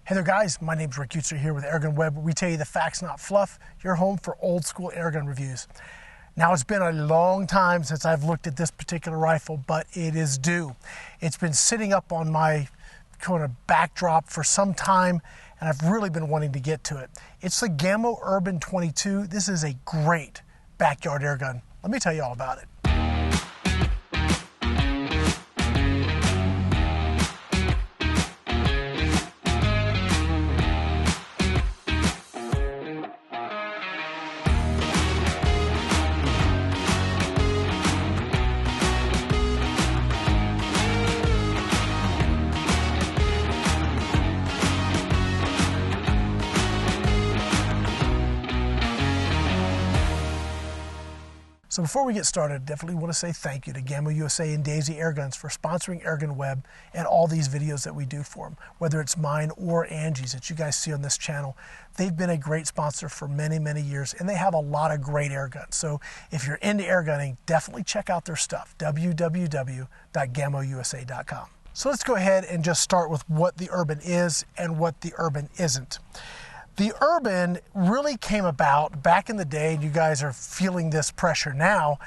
Hey there guys, my name's Rick Utzer here with AirgunWeb. We tell you the facts, not fluff. Your home for old school airgun reviews. Now it's been a long time since I've looked at this particular rifle, but it is due. It's been sitting up on my kind of backdrop for some time, and I've really been wanting to get to it. It's the Gamo Urban 22. This is a great backyard airgun. Let me tell you all about it. So before we get started, I definitely want to say thank you to Gamo USA and Daisy Airguns for sponsoring AirgunWeb and all these videos that we do for them, whether it's mine or Angie's that you guys see on this channel. They've been a great sponsor for many, many years, and they have a lot of great airguns. So if you're into airgunning, definitely check out their stuff, www.gamousa.com. So let's go ahead and just start with what the Urban is and what the Urban isn't. The Urban really came about back in the day, and you guys are feeling this pressure now,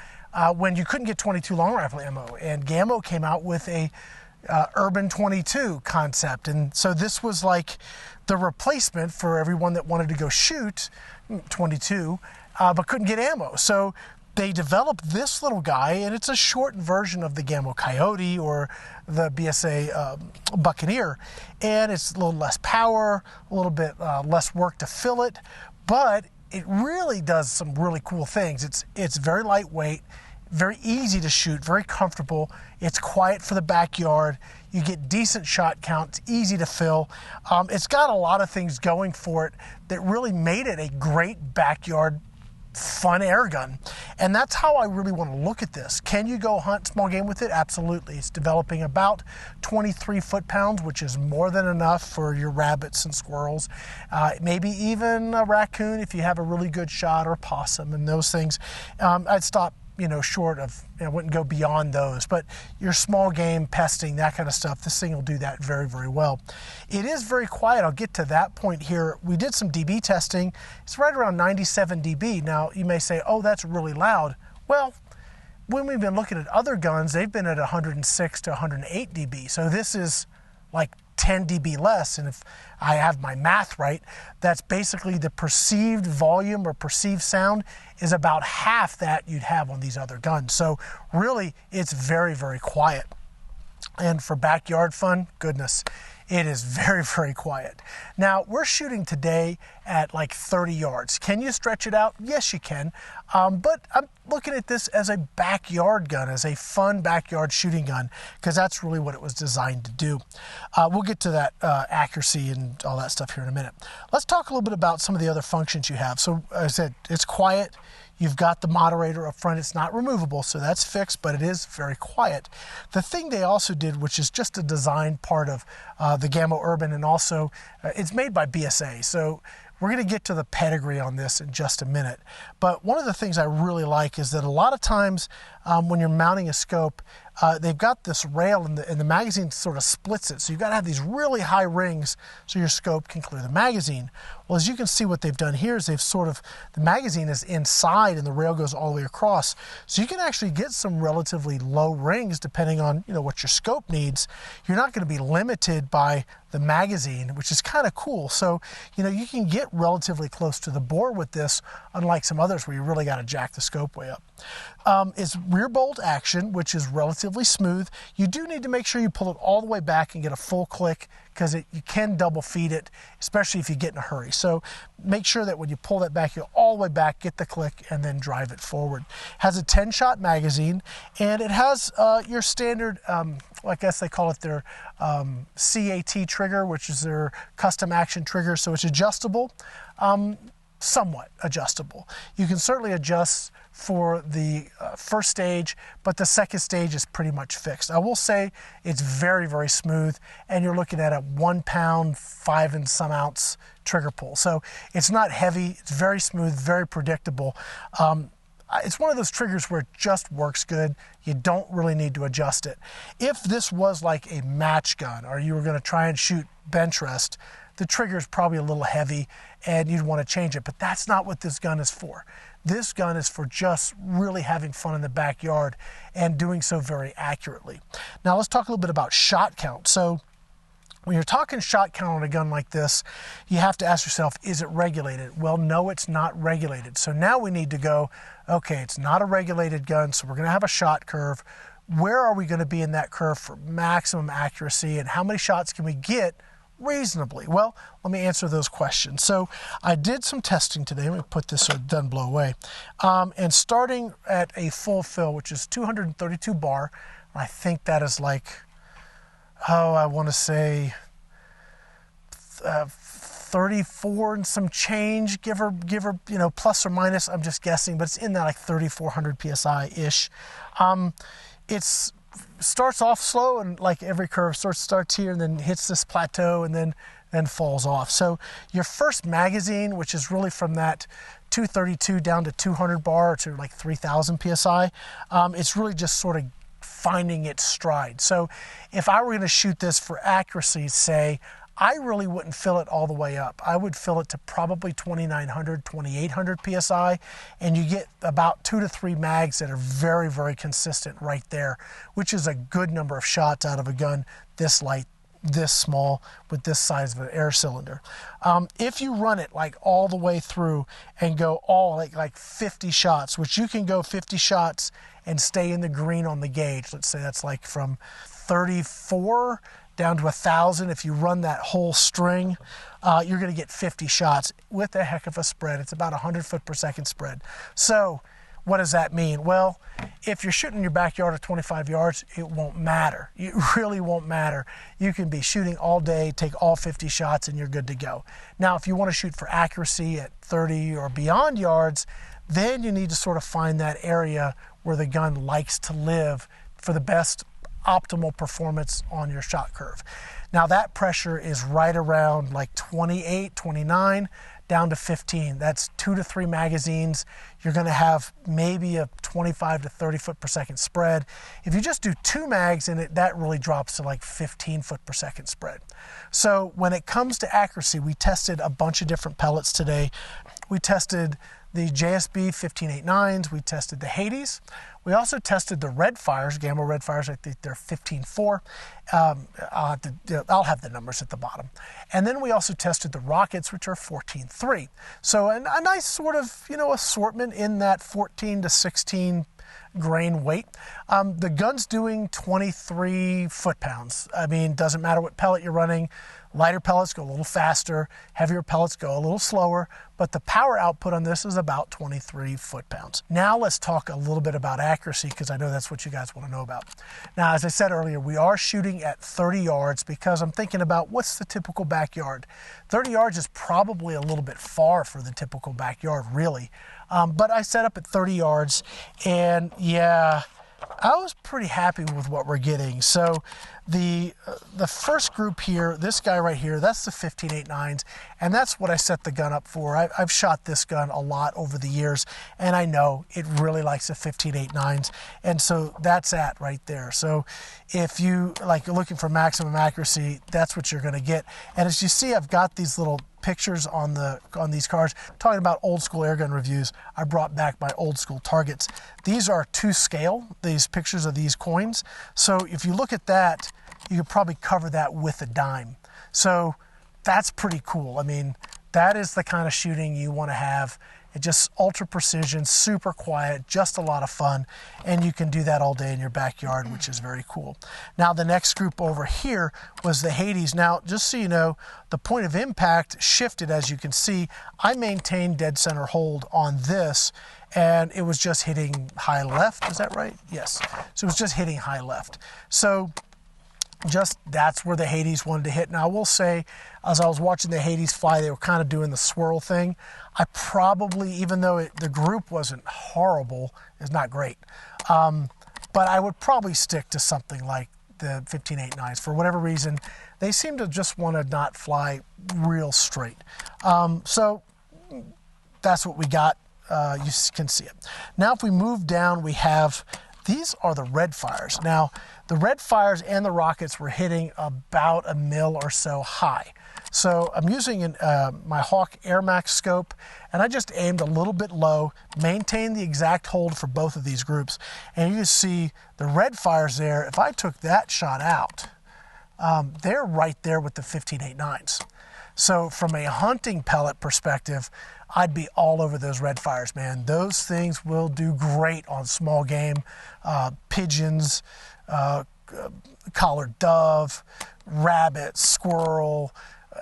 when you couldn't get 22 long rifle ammo, and Gamo came out with a Urban 22 concept, and so this was like the replacement for everyone that wanted to go shoot 22 but couldn't get ammo. So they developed this little guy, and it's a shortened version of the Gamo Coyote or the BSA Buccaneer, and it's a little less power, a little bit less work to fill it, but it really does some really cool things. It's very lightweight, very easy to shoot, very comfortable. It's quiet for the backyard. You get decent shot count. It's easy to fill. It's got a lot of things going for it that really made it a great backyard fun air gun, and that's how I really want to look at this. Can you go hunt small game with it? Absolutely. It's developing about 23 foot-pounds, which is more than enough for your rabbits and squirrels, maybe even a raccoon if you have a really good shot, or possum and those things. I'd stop short of, wouldn't go beyond those, but your small game, pesting, that kind of stuff, this thing will do that very, very well. It is very quiet. I'll get to that point here. We did some dB testing. It's right around 97 dB. Now, you may say, oh, that's really loud. Well, when we've been looking at other guns, they've been at 106 to 108 dB. So this is like 10 dB less, and if I have my math right, that's basically the perceived volume or perceived sound is about half that you'd have on these other guns. So really, it's very, very quiet. And for backyard fun, goodness, it is very, very quiet. Now, we're shooting today at like 30 yards. Can you stretch it out? Yes, you can. But I'm looking at this as a backyard gun, as a fun backyard shooting gun, because that's really what it was designed to do. We'll get to that accuracy and all that stuff here in a minute. Let's talk a little bit about some of the other functions you have. So, as I said, it's quiet. You've got the moderator up front. It's not removable, so that's fixed, but it is very quiet. The thing they also did, which is just a design part of the Gamo Urban, and also it's made by BSA. So we're going to get to the pedigree on this in just a minute. But one of the things I really like is that a lot of times when you're mounting a scope, they've got this rail, and the magazine sort of splits it. So you've got to have these really high rings so your scope can clear the magazine. Well, as you can see, what they've done here is they've sort of, the magazine is inside and the rail goes all the way across. So you can actually get some relatively low rings depending on what your scope needs. You're not going to be limited by the magazine, which is kind of cool. So, you can get relatively close to the bore with this, unlike some others where you really got to jack the scope way up. It's rear bolt action, which is relatively smooth. You do need to make sure you pull it all the way back and get a full click, because you can double feed it, especially if you get in a hurry. So make sure that when you pull that back, you're all the way back, get the click, and then drive it forward. It has a 10-shot magazine, and it has your standard, I guess they call it their CAT trigger, which is their custom action trigger. So it's adjustable, somewhat adjustable. You can certainly adjust for the first stage, but the second stage is pretty much fixed. I will say it's very, very smooth, and you're looking at a 1 pound, 5 and some ounce trigger pull. So it's not heavy, it's very smooth, very predictable. It's one of those triggers where it just works good. You don't really need to adjust it. If this was like a match gun, or you were going to try and shoot bench rest, the trigger is probably a little heavy and you'd want to change it, but that's not what this gun is for. This gun is for just really having fun in the backyard and doing so very accurately. Now let's talk a little bit about shot count. So when you're talking shot count on a gun like this, you have to ask yourself, is it regulated? Well, no, it's not regulated. So now we need to go, okay, it's not a regulated gun, so we're going to have a shot curve. Where are we going to be in that curve for maximum accuracy, and how many shots can we get reasonably? Well, let me answer those questions. So I did some testing today. Let me put this so it doesn't blow away. And starting at a full fill, which is 232 bar, I think that is like, I want to say 34 and some change, give or plus or minus. I'm just guessing, but it's in that like 3,400 psi ish. It starts off slow, and like every curve starts here and then hits this plateau and then falls off. So your first magazine, which is really from that 232 down to 200 bar to like 3,000 psi, it's really just sort of finding its stride. So if I were going to shoot this for accuracy, say, I really wouldn't fill it all the way up. I would fill it to probably 2,900, 2,800 psi, and you get about 2 to 3 mags that are very, very consistent right there, which is a good number of shots out of a gun this light, this small, with this size of an air cylinder. If you run it like all the way through and go all like 50 shots, which you can go 50 shots and stay in the green on the gauge, let's say that's like from 34 down to 1,000. If you run that whole string, you're going to get 50 shots with a heck of a spread. It's about 100 foot per second spread. So what does that mean? Well, if you're shooting in your backyard at 25 yards, it won't matter. It really won't matter. You can be shooting all day, take all 50 shots, and you're good to go. Now, if you want to shoot for accuracy at 30 or beyond yards, then you need to sort of find that area where the gun likes to live for the best optimal performance on your shot curve. Now that pressure is right around like 28, 29 down to 15. That's 2 to 3 magazines. You're going to have maybe a 25 to 30 foot per second spread. If you just do 2 mags in it, that really drops to like 15 foot per second spread. So when it comes to accuracy, we tested a bunch of different pellets today. We tested the JSB 1589s, we tested the Hades. We also tested the red fires, Gamo red fires. I think they're 15.4. I'll have the numbers at the bottom. And then we also tested the rockets, which are 14.3. So a nice sort of, assortment in that 14 to 16 grain weight. The gun's doing 23 foot-pounds. I mean, doesn't matter what pellet you're running. Lighter pellets go a little faster, heavier pellets go a little slower, but the power output on this is about 23 foot-pounds. Now let's talk a little bit about accuracy, because I know that's what you guys want to know about. Now, as I said earlier, we are shooting at 30 yards because I'm thinking about what's the typical backyard. 30 yards is probably a little bit far for the typical backyard, really. But I set up at 30 yards, and yeah, I was pretty happy with what we're getting. So the first group here, this guy right here, that's the 15.89s, and that's what I set the gun up for. I've shot this gun a lot over the years, and I know it really likes the 15.89s, and so that's at right there. So if you you're looking for maximum accuracy, that's what you're going to get. And as you see, I've got these little pictures on these cards talking about old school airgun reviews. I brought back my old school targets. These are to scale, these pictures of these coins. So if you look at that, you could probably cover that with a dime. So that's pretty cool. I mean, that is the kind of shooting you want to have. It just ultra precision, super quiet, just a lot of fun, and you can do that all day in your backyard, which is very cool. Now the next group over here was the Hades. Now, just so you know, the point of impact shifted. As you can see, I maintained dead center hold on this, and it was just hitting high left. Is that right? Yes. So it was just hitting high left. So that's where the Hades wanted to hit. Now I will say, as I was watching the Hades fly, they were kind of doing the swirl thing. I probably, even though the group wasn't horrible, it's not great, but I would probably stick to something like the 15.89s. For whatever reason, they seem to just want to not fly real straight. So that's what we got. You can see it. Now if we move down, we have, these are the red fires. Now, the red fires and the rockets were hitting about a mil or so high. So I'm using my Hawk Air Max scope, and I just aimed a little bit low, maintained the exact hold for both of these groups, and you can see the red fires there. If I took that shot out, they're right there with the 15.89s. So from a hunting pellet perspective, I'd be all over those red fires, man. Those things will do great on small game, pigeons, collared dove, rabbit, squirrel,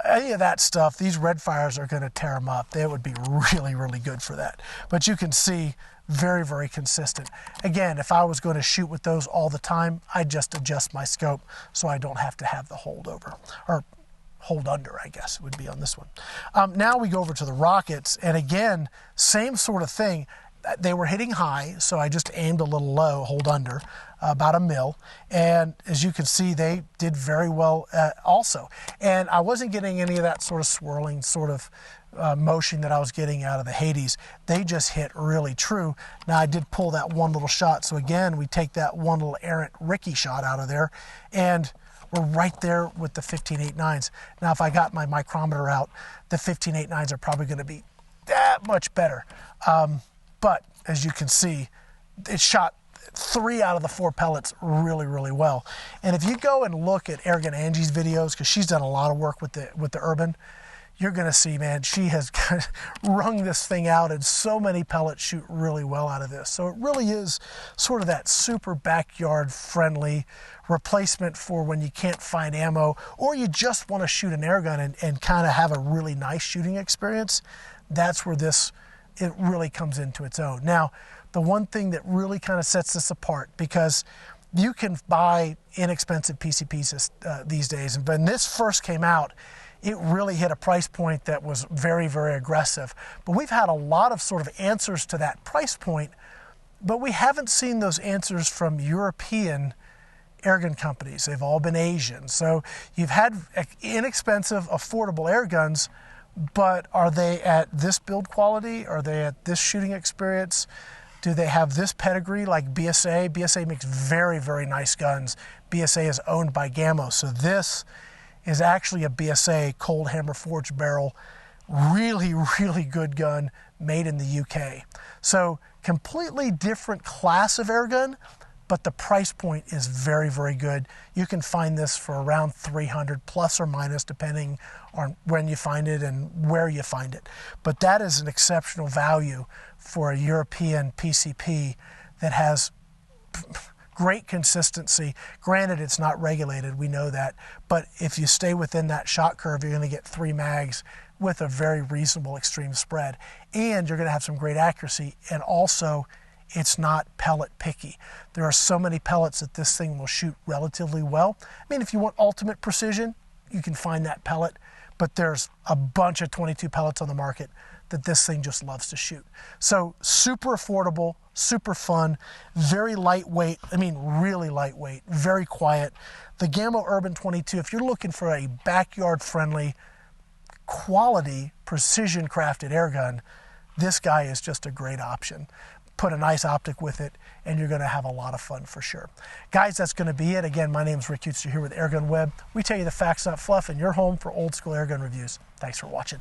any of that stuff. These red fires are going to tear them up. They would be really, really good for that. But you can see very, very consistent. Again, if I was going to shoot with those all the time, I'd just adjust my scope so I don't have to have the holdover, or hold under, I guess, would be on this one. Now we go over to the rockets, and again, same sort of thing. They were hitting high, so I just aimed a little low, hold under, about 1 mil. And as you can see, they did very well also. And I wasn't getting any of that sort of swirling sort of motion that I was getting out of the Hades. They just hit really true. Now I did pull that one little shot, so again, we take that one little errant Ricky shot out of there, and we're right there with the 15.89s. Now, if I got my micrometer out, the 15.89s are probably going to be that much better. But as you can see, it shot 3 out of the 4 pellets really, really well. And if you go and look at Airgun Angie's videos, because she's done a lot of work with the Urban, you're going to see, man, she has wrung this thing out, and so many pellets shoot really well out of this. So it really is sort of that super backyard friendly replacement for when you can't find ammo, or you just want to shoot an air gun and kind of have a really nice shooting experience. That's where it really comes into its own. Now, the one thing that really kind of sets this apart, because you can buy inexpensive PCPs these days, and when this first came out, it really hit a price point that was very, very aggressive. But we've had a lot of sort of answers to that price point, but we haven't seen those answers from European airgun companies. They've all been Asian. So you've had inexpensive, affordable air guns, but are they at this build quality? Are they at this shooting experience? Do they have this pedigree like BSA? BSA makes very, very nice guns. BSA is owned by Gamo. So this is actually a BSA cold hammer forged barrel, really, really good gun made in the UK. So completely different class of air gun, but the price point is very, very good. You can find this for around 300 plus or minus, depending on when you find it and where you find it. But that is an exceptional value for a European PCP that has great consistency. Granted, it's not regulated, we know that, but if you stay within that shot curve, you're going to get 3 mags with a very reasonable extreme spread, and you're going to have some great accuracy, and also it's not pellet picky. There are so many pellets that this thing will shoot relatively well. I mean, if you want ultimate precision, you can find that pellet, but there's a bunch of 22 pellets on the market that this thing just loves to shoot. So super affordable, super fun, very lightweight. I mean, really lightweight, very quiet. The Gamo Urban 22, if you're looking for a backyard friendly, quality, precision crafted air gun, this guy is just a great option. Put a nice optic with it, and you're going to have a lot of fun for sure. Guys, that's going to be it. Again, my name is Rick Utzer here with AirgunWeb. We tell you the facts, not fluff, in your home for old school airgun reviews. Thanks for watching.